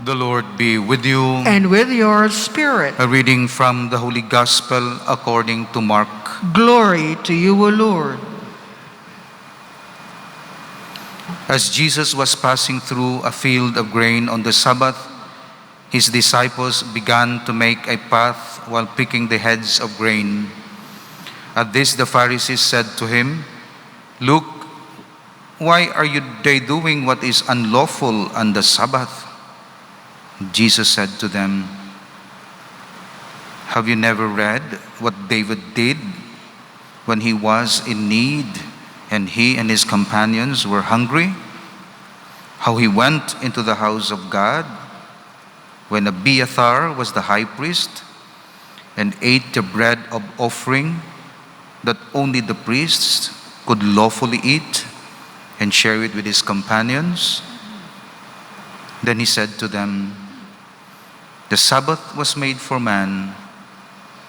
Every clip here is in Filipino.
The Lord be with you. And with your spirit. A reading from the Holy Gospel according to Mark. Glory to you, O Lord. As Jesus was passing through a field of grain on the Sabbath, his disciples began to make a path while picking the heads of grain. At this the Pharisees said to him, "Look, why are they doing what is unlawful on the Sabbath?" Jesus said to them, "Have you never read what David did when he was in need and he and his companions were hungry? How he went into the house of God when Abiathar was the high priest and ate the bread of offering that only the priests could lawfully eat and share it with his companions?" Then he said to them, "The Sabbath was made for man,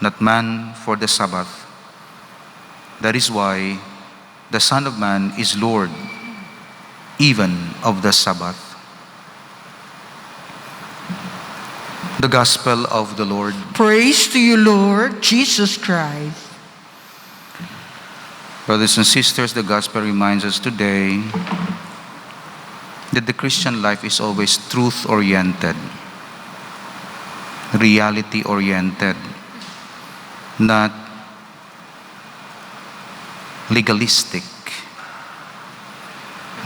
not man for the Sabbath. That is why the Son of Man is Lord, even of the Sabbath." The Gospel of the Lord. Praise to you, Lord Jesus Christ. Brothers and sisters, the Gospel reminds us today that the Christian life is always truth-oriented, reality-oriented, not legalistic,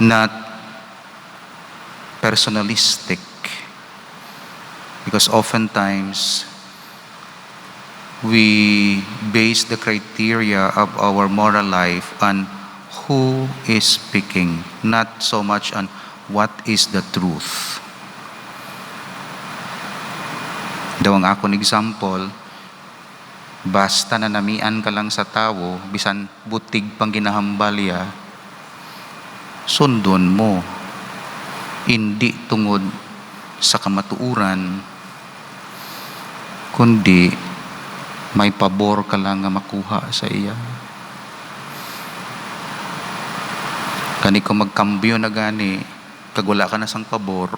not personalistic. Because oftentimes, we base the criteria of our moral life on who is speaking, not so much on what is the truth. Daw ang akong example, basta nanamian ka lang sa tao, bisan butig pang ginahambalya, sundon mo. Hindi tungod sa kamatuuran, kundi may pabor ka lang nga makuha sa iya. Kani ko magkambyo na gani, kag wala ka na sang pabor,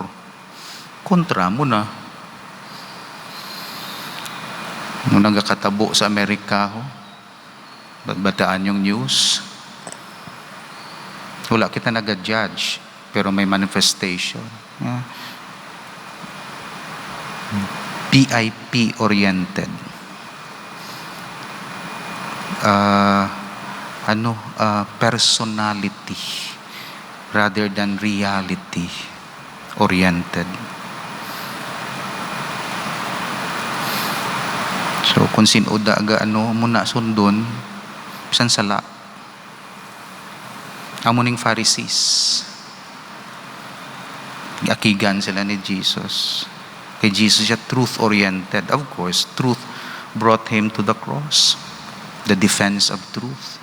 kontra mo na. Nung nagkakatabo sa Amerika, bataan yung news, wala kita nag-judge, pero may manifestation. VIP-oriented. Personality rather than reality oriented. So kung sinuda aga muna sundon bisan sala amuning Pharisees, akigan sila ni Jesus. Kay Jesus siya truth oriented. Of course, truth brought him to the cross, the defense of truth.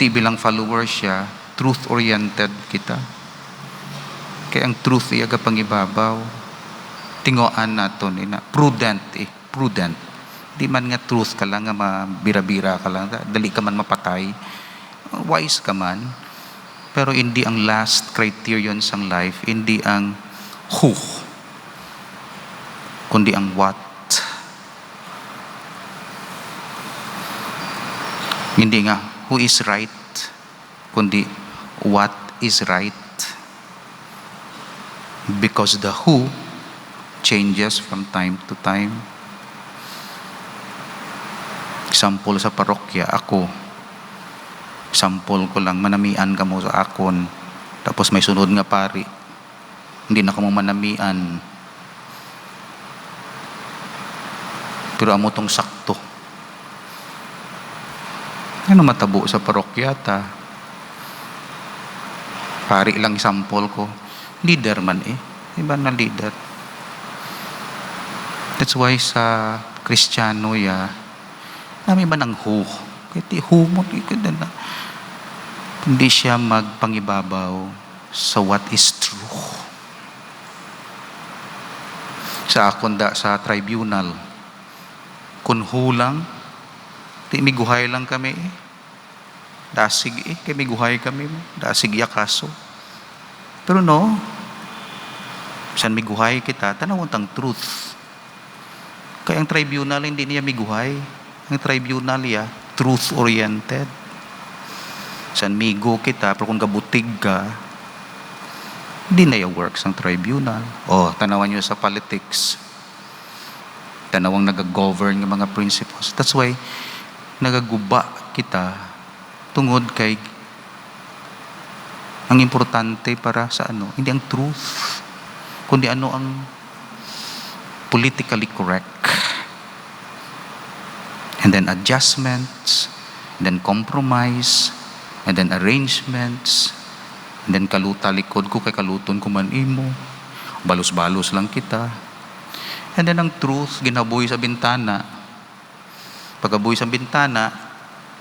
Di bilang follower siya, truth-oriented kita. Kaya ang truth ay aga pangibabaw. Tingoan naton prudent. Di man nga truth ka lang nga mabira-bira ka lang, dali ka man mapatay. Wise ka man. Pero hindi ang last criterion sang life, hindi ang who, kundi ang what. Hindi nga who is right, kundi what is right. Because the who changes from time to time. Example sa parokya, ako. Example ko lang, manamian ka mo sa akon. Tapos may sunod nga pari. Hindi na ka mo manamian. Pero amo tong sakto. Ano matabo sa parokya ta? Pari lang example ko. Leader man Iba na leader. That's why sa Kristiyano namin ba ng who? Kaya who mo, hindi siya magpangibabaw sa what is true. Sa akon sa tribunal, kung who lang, di miguhay lang kami Dasig kay miguhay kami, dasig ya kaso. Pero no, San miguhay kita, tanawon tang truth. Kaya ang tribunal hindi niya miguhay. Ang tribunal niya, truth-oriented. San migo kita, pero kung gabutig ka, hindi na yung works ang tribunal. Tanawan nyo sa politics. Tanawang nag-govern ng mga principles. That's why, nagaguba kita tungod kay ang importante para sa hindi ang truth, kundi ang politically correct. And then adjustments, and then compromise, and then arrangements, and then kaluta-likod ko kay kaluton ko man imo. Balos-balos lang kita. And then ang truth, ginabuhi sa bintana. Pagkabuhi sa bintana,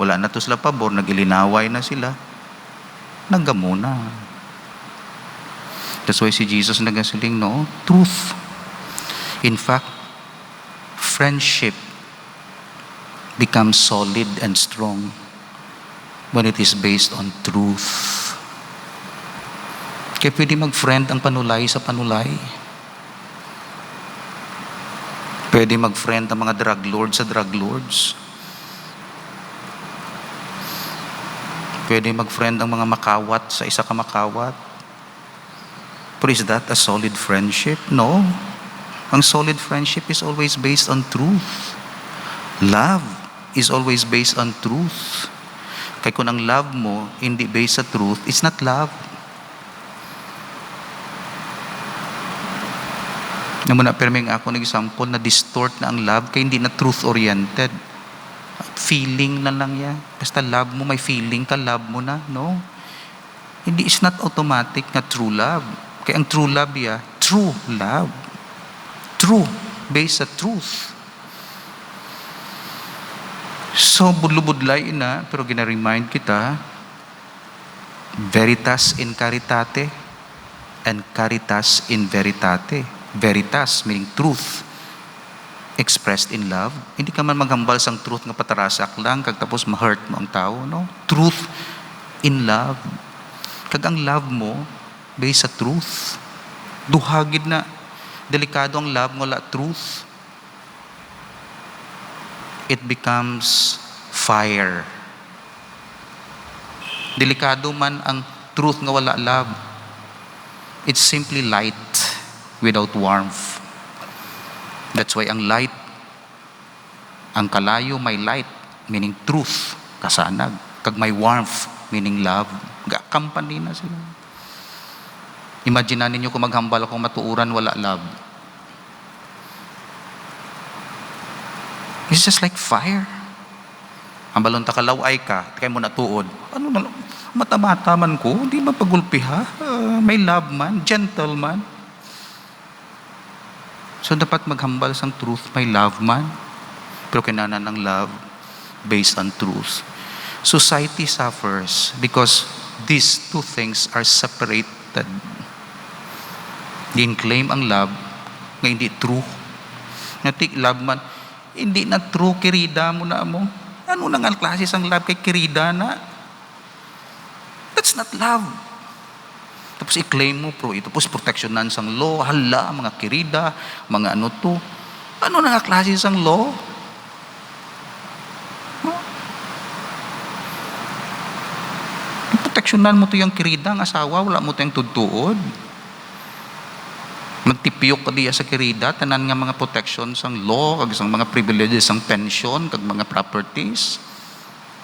wala na to sila pabor, nagilinaway na sila. Naggamuna. That's why si Jesus nagasiling, no? Truth. In fact, friendship becomes solid and strong when it is based on truth. Kaya pwede mag-friend ang panulay sa panulay. Pwede mag-friend ang mga drug lords sa drug lords. Pwede mag-friend ang mga makawat sa isa ka makawat. But is that a solid friendship? No. Ang solid friendship is always based on truth. Love is always based on truth. Kaya kung ang love mo hindi based sa truth, it's not love. Namuna perming ako ng example na distort na ang love kaya hindi na truth-oriented. Feeling na lang yan. Basta love mo, may feeling ka, love mo na. No. Hindi, it's not automatic na true love. Kaya ang true love true love. True, based sa truth. So, budlo-budlay na, pero gina-remind kita, veritas in caritate, and caritas in veritate. Veritas, meaning truth, expressed in love. Hindi ka man maghambal sang truth nga patarasak lang, kag tapos ma-hurt mo ang tao, no? Truth in love. Kag ang love mo, based sa truth. Duhagid na, delikado ang love ng wala truth. It becomes fire. Delikado man ang truth nga wala love. It's simply light without warmth. That's why ang light, ang kalayo may light, meaning truth, kasanag. Kag may warmth, meaning love, company na sila. Imagine ninyo kung maghambal akong matuuran, wala love. It's just like fire. Ang balon ta kalaway ka, kaya mo natuod. Ano na, mata-mata man ko, hindi man pagulpiha. May love man, gentleman. So dapat maghambal sang truth, may love man. Pero kailangan ng love based on truth. Society suffers because these two things are separated. Din-claim ang love nga hindi true. Natik love man, hindi na true, kirida mo na mo. Ano na nga klase sang love kay kirida na? That's not love. Tapos i-claim mo, tapos protectionan sang law, hala, mga kirida, mga ano to. Ano na nga klase sang law? Protectionan mo to yung kirida, ang asawa, wala mo to yung tudtuod. Magtipiyok ka diya sa kirida, tanan nga mga protection sang law, kag sang mga privileges sang pension, kag mga properties.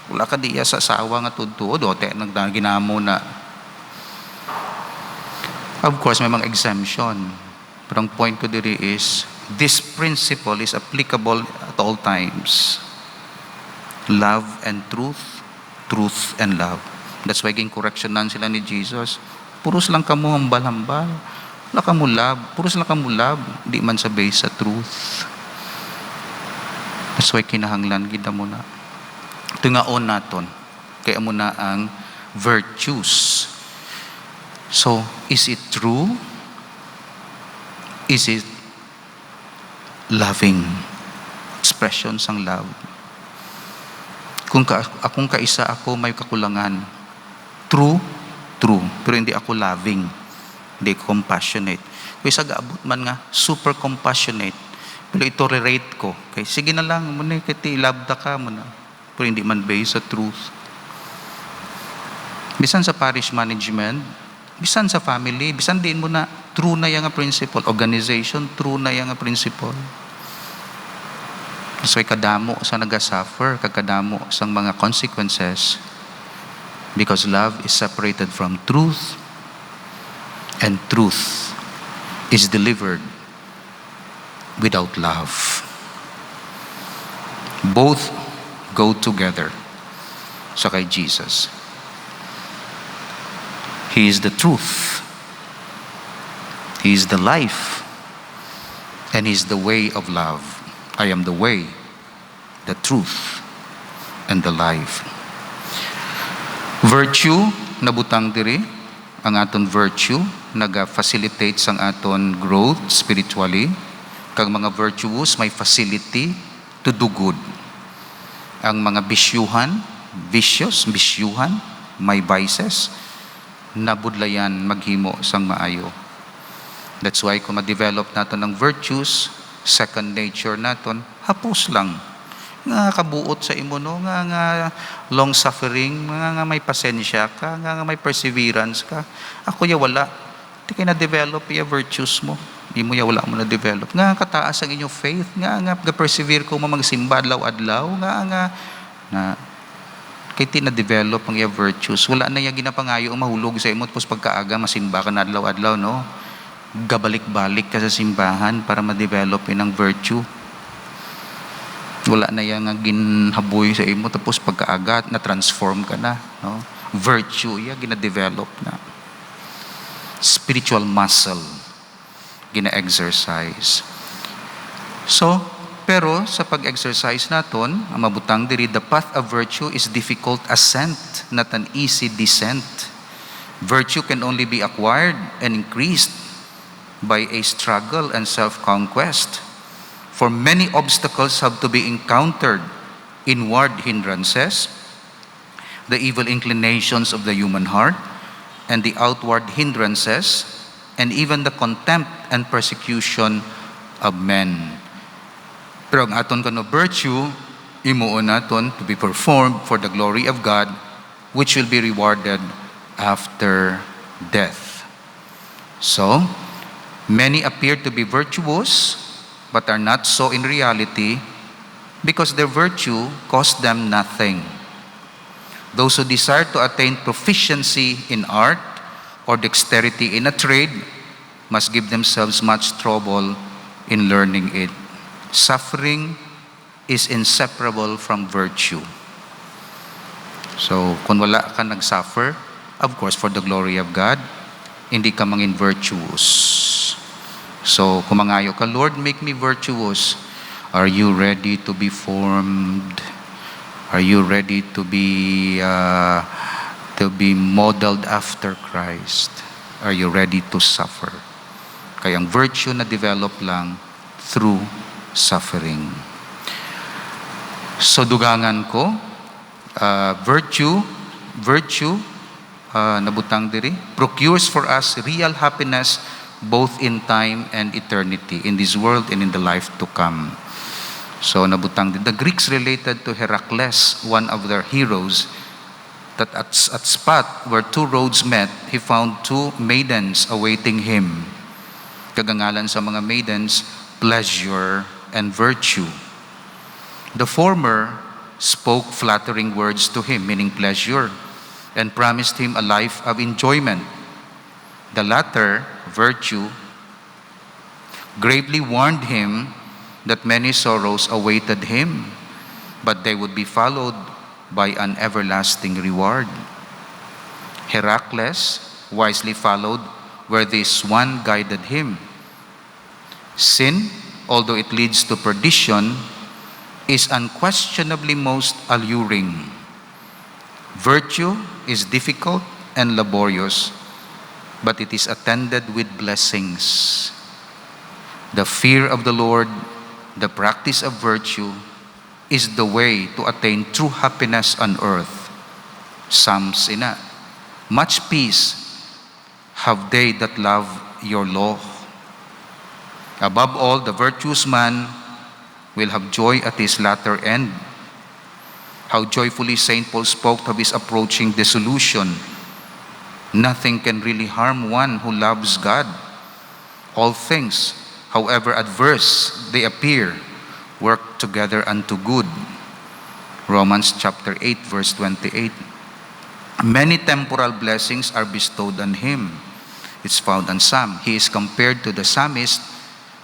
Wala ka diya sa asawa nga tudtuod, ginamo na. Of course, may mga exemption. Pero ang point ko diri is, this principle is applicable at all times. Love and truth, truth and love. That's why ging correctionan sila ni Jesus. Puros lang kamo hambal-hambal. Wala ka mo love. Puros lang ka mo love. Di man sa base sa truth. That's why kinahanglan gida mo na. Ito nga on naton. Kaya mo na ang virtues. So, is it true? Is it loving? Expressions ng love. Kung akong kaisa ako may kakulangan. True, true. Pero hindi ako loving. Hindi compassionate. Kung isa gaabot man nga, super compassionate. Pero itolerate ko. Kaya sige na lang, muna kiti ilabda ka muna. Pero hindi man based sa truth. Bisan sa parish management, bisan sa family, bisan din mo na true na yung principle. Organization, true na yung principle. So kadamo sa nagasuffer, kadamo sa mga consequences because love is separated from truth and truth is delivered without love. Both go together sa kay Jesus. He is the truth. He is the life. And He is the way of love. I am the way, the truth, and the life. Virtue, nabutang diri, ang aton virtue, naga-facilitate sang aton growth spiritually. Kag mga virtuous, may facility to do good. Ang mga bisyuhan, bisyuhan, may vices, nabudlayan maghimo sang maayo. That's why kung ma-develop naton ng virtues, second nature naton, hapos lang. Nga kabuot sa imo no, nga long suffering, nga may pasensya ka, nga may perseverance ka. Ako ya wala. Di kay na-develop ya virtues mo. Di mo ya wala mo na-develop. Nga kataas ang inyong faith, nga ga-persevere ko mo magsimba adlaw-adlaw, nga kay ti na-develop ang iya virtues. Wala na ya ginapangayo mahulog sa imo tapos pagkaaga masimba ka na adlaw-adlaw no. Gabalik-balik ka sa simbahan para ma-develop ang virtue. Wala na yan nga ginhaboy sa imo tapos pagkaagat na transform ka na, no? Virtue ya gina-develop na. Spiritual muscle gina-exercise. So, pero sa pag-exercise naton, ang mabutang diri, the path of virtue is difficult ascent, not an easy descent. Virtue can only be acquired and increased by a struggle and self-conquest. For many obstacles have to be encountered, inward hindrances, the evil inclinations of the human heart, and the outward hindrances, and even the contempt and persecution of men. Pero ang aton kano virtue, imuon naton to be performed for the glory of God, which will be rewarded after death. So, many appear to be virtuous, but are not so in reality because their virtue cost them nothing. Those who desire to attain proficiency in art or dexterity in a trade must give themselves much trouble in learning it. Suffering is inseparable from virtue. So, kung wala ka nag-suffer, of course, for the glory of God, hindi ka mangin virtuous. So, kumangayo ka, Lord, make me virtuous. Are you ready to be formed? Are you ready to be modeled after Christ? Are you ready to suffer? Kaya ang virtue na develop lang through suffering. So, dugangan ko, virtue, nabutang diri, procures for us real happiness both in time and eternity, in this world and in the life to come. So nabutang din. The Greeks related to Heracles, one of their heroes, that at spot where two roads met, he found two maidens awaiting him. Kagangalan sa mga maidens, pleasure and virtue. The former spoke flattering words to him, meaning pleasure, and promised him a life of enjoyment. The latter, virtue, gravely warned him that many sorrows awaited him, but they would be followed by an everlasting reward. Heracles wisely followed where this one guided him. Sin, although it leads to perdition, is unquestionably most alluring. Virtue is difficult and laborious, but it is attended with blessings. The fear of the Lord, the practice of virtue, is the way to attain true happiness on earth. Psalms ina. Much peace have they that love your law. Above all, the virtuous man will have joy at his latter end. How joyfully St. Paul spoke of his approaching dissolution. Nothing can really harm one who loves God. All things, however adverse they appear, work together unto good. Romans chapter 8, verse 28. Many temporal blessings are bestowed on him. It's found on Psalm. He is compared to the psalmist,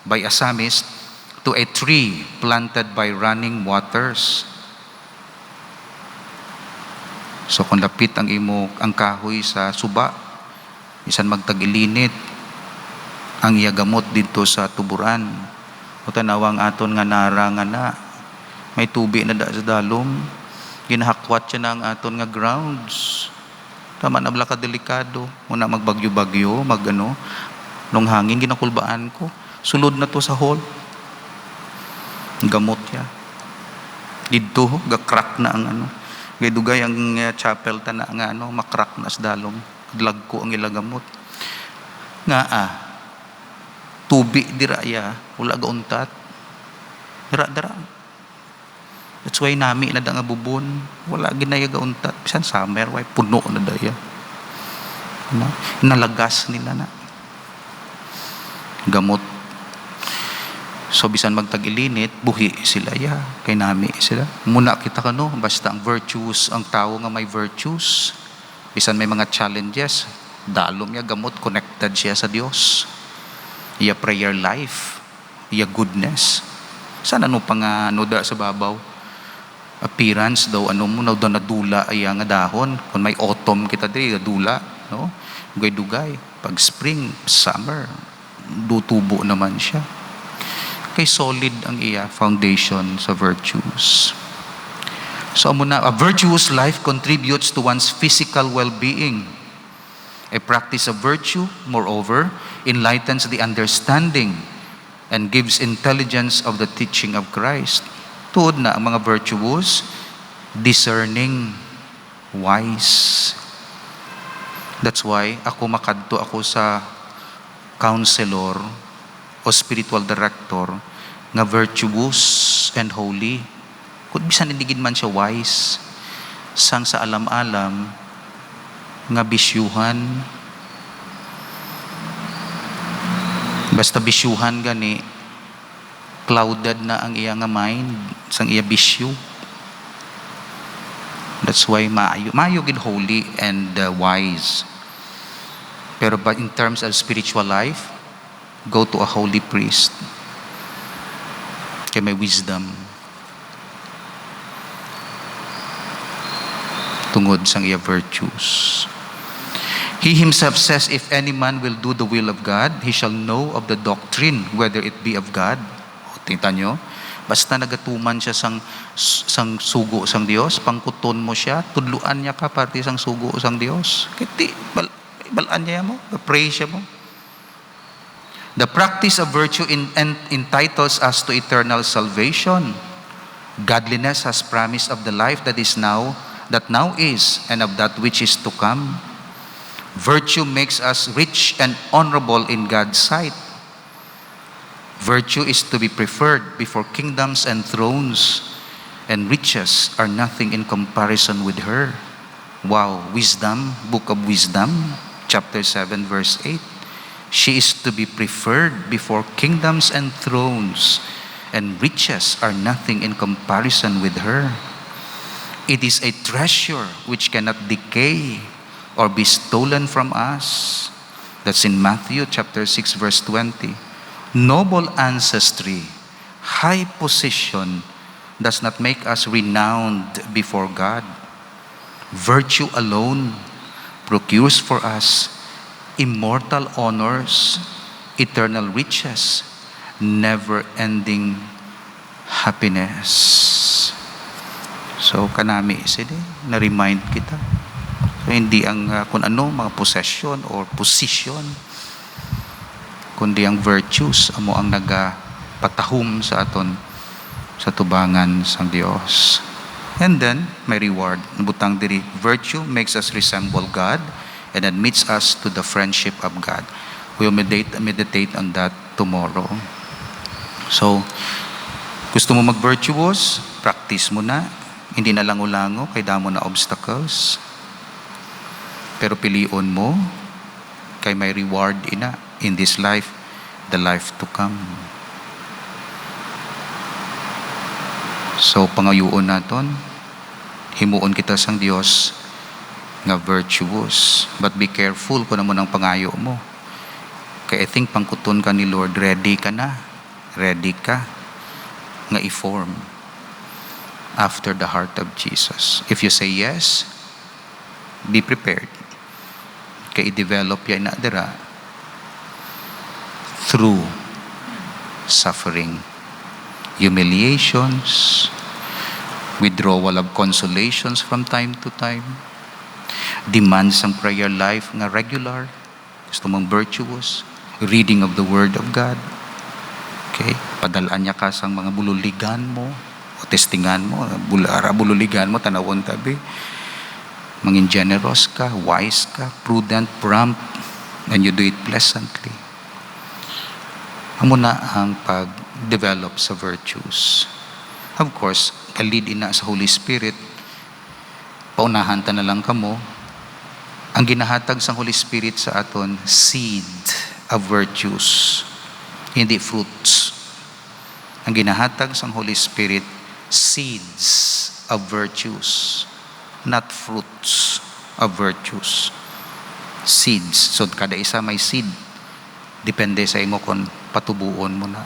by a psalmist, to a tree planted by running waters. So kung lapit ang kahoy sa suba, isan magtagilinit, ang iya gamot dito sa tuburan. O tanawang aton nga nara nga na, may tubi na sa dalom, ginahakwat siya na ang aton nga grounds. Tama na bala ka delikado. Muna magbagyo-bagyo, nung hangin, ginakulbaan ko. Sulod na to sa hall. Gamot niya. Dito, gakrak na ang Gaydugay ang chapel ta na nga makrak na sa dalom. Lag ko ang ilagamot. Nga tubi diraya, wala gauntat. Dira. That's why nami na da nga bubon, wala ginaya gauntat. Bisan summer, why puno na daya. Nalagas nila na. Gamot. So bisan magtag-ilinit, buhi sila ya. Kay nami sila. Muna kita basta ang virtues, ang tao nga may virtues. Bisan may mga challenges, dalom ya gamot, connected siya sa Dios. Iya prayer life, iya goodness. Sana pang da sa babaw. Appearance daw daw nadula ay nga dahon. Kung may autumn kita diri, dula, no? Dugay-dugay. Pag spring, summer, dutubo naman siya. Kay solid ang iya foundation sa virtues. So a virtuous life contributes to one's physical well-being. A practice of virtue, moreover, enlightens the understanding and gives intelligence of the teaching of Christ. Tuod na ang mga virtuous, discerning, wise. That's why makadto ako sa counselor o spiritual director nga virtuous and holy. Kung bisan indigid man siya wise, sang sa alam-alam nga bisyuhan. Basta bisyuhan gani, clouded na ang iya nga mind, sang iya bisyu. That's why maayo gid holy and wise. Pero but in terms of spiritual life, go to a holy priest. Kaya may wisdom. Tungod sang iya virtues. He himself says, if any man will do the will of God, he shall know of the doctrine, whether it be of God. O, tingnan nyo, basta nagatuman siya sang sugo sang Dios, pangkuton mo siya, tudluan niya ka pati sang sugo sang Dios. Kiti, balaan niya mo, pray siya mo. The practice of virtue entitles us to eternal salvation. Godliness has promise of the life that now is, and of that which is to come. Virtue makes us rich and honorable in God's sight. Virtue is to be preferred before kingdoms and thrones, and riches are nothing in comparison with her. Wow, wisdom, book of wisdom, chapter 7, verse 8. She is to be preferred before kingdoms and thrones, and riches are nothing in comparison with her. It is a treasure which cannot decay or be stolen from us. That's in Matthew chapter 6, verse 20. Noble ancestry, high position does not make us renowned before God. Virtue alone procures for us immortal honors, eternal riches, never-ending happiness. So kanami sini na-remind kita. So hindi ang kung ano mga possession or position, kundi ang virtues amo ang nagapatahom sa aton sa tubangan sang Dios. And then may reward. Butang diri, virtue makes us resemble God and admits us to the friendship of God. We'll meditate on that tomorrow. So, gusto mo mag-virtuous? Practice mo na. Hindi na lango-lango, kay damo na obstacles. Pero pilion mo, kay may reward ina in this life, the life to come. So, pangayuon naton, himuon kita sang Dios nga virtuous. But be careful kung naman ang pangayo mo. Kaya I think pangkuton ka ni Lord, ready ka na. Ready ka nga i-form after the heart of Jesus. If you say yes, be prepared. Kaya i-develop yan na dira through suffering, humiliations, withdrawal of consolations from time to time, demands ang prayer life nga regular, gusto mong virtuous, reading of the Word of God. Okay? Padalaan niya ka sang mga bululigan mo, o testingan mo, bululigan mo, tanawon tabi. Mangin generous ka, wise ka, prudent, prompt, and you do it pleasantly. Amo na ang pag-develop sa virtues. Of course, kalid ina sa Holy Spirit, paunahan ta na lang kamo, ang ginahatag sa Holy Spirit sa aton, seed of virtues, hindi fruits. Ang ginahatag sa Holy Spirit, seeds of virtues, not fruits of virtues. Seeds. So, kada isa may seed. Depende sa imo kung patubuon mo na.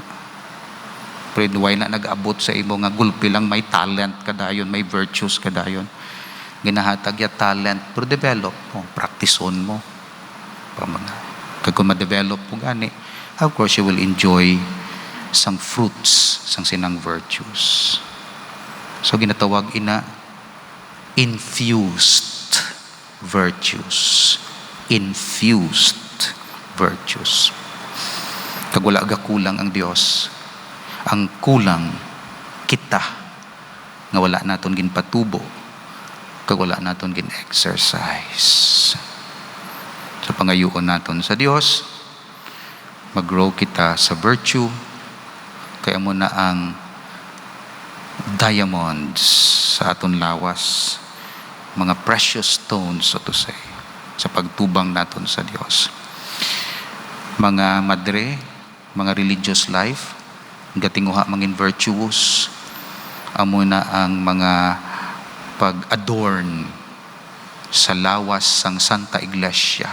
Pero why na nag-abot sa imo nga gulpi lang, may talent kadayon, may virtues kadayon. Ginahatag ya talent, pero develop mo, practiceon mo. Kag kung ma-develop mo gani, of course you will enjoy some fruits, sang sinang virtues. So ginatawag ina infused virtues. Infused virtues. Kag wala ga kulang ang Dios. Ang kulang kita nga wala naton ginpatubo, kag wala naton gin-exercise. So pangayuon naton sa Dios, mag-grow kita sa virtue, kaya mo na ang diamonds sa aton lawas, mga precious stones, so to say, sa pagtubang naton sa Dios. Mga madre, mga religious life, gatinguha mangin virtuous, amo na ang mga pag-adorn sa lawas sang Santa Iglesia.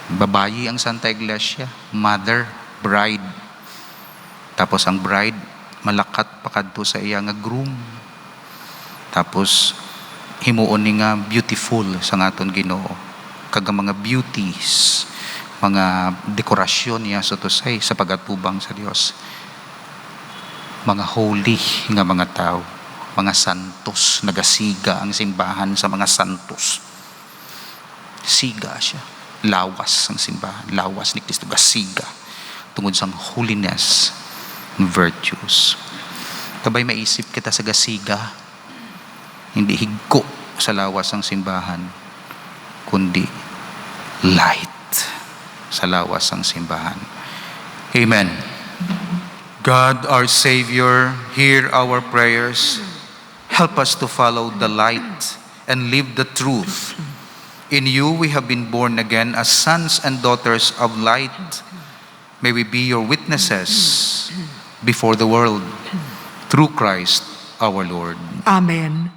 Babayi ang Santa Iglesia, mother, bride. Tapos ang bride, malakat pakadto sa iya nga groom. Tapos himuon ni nga beautiful sa aton Ginoo. Kag mga beauties, mga dekorasyon niya, so to say, sa pagatubang sa Dios. Mga holy nga mga tao, mga santos, nagasiga ang simbahan sa mga santos. Siga siya. Lawas ang simbahan. Lawas ni Kristo, gasiga. Tungod sa holiness, virtues. Kabay maisip kita sa gasiga, hindi higko sa lawas ang simbahan, kundi light sa lawas ang simbahan. Amen. God, our Savior, hear our prayers. Help us to follow the light and live the truth. In you we have been born again as sons and daughters of light. May we be your witnesses before the world through Christ our Lord. Amen.